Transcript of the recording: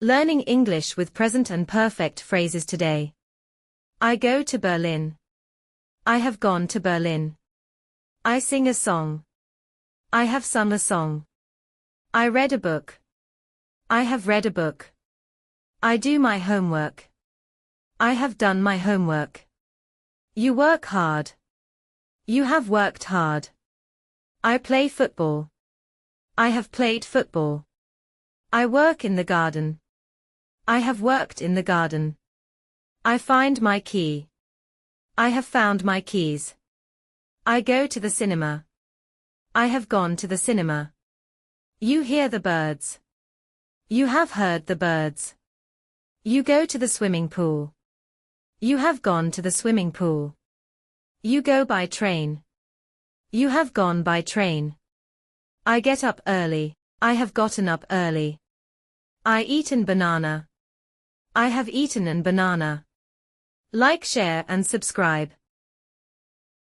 Learning English with present and perfect phrases today. I go to Berlin. I have gone to Berlin. I sing a song. I have sung a song. I read a book. I have read a book. I do my homework. I have done my homework. You work hard. You have worked hard. I play football. I have played football. I work in the garden. I have worked in the garden. I find my key. I have found my keys. I go to the cinema. I have gone to the cinema. You hear the birds. You have heard the birds. You go to the swimming pool. You have gone to the swimming pool. You go by train. You have gone by train. I get up early. I have gotten up early. I eat an banana. I have eaten an banana. Like, share and subscribe.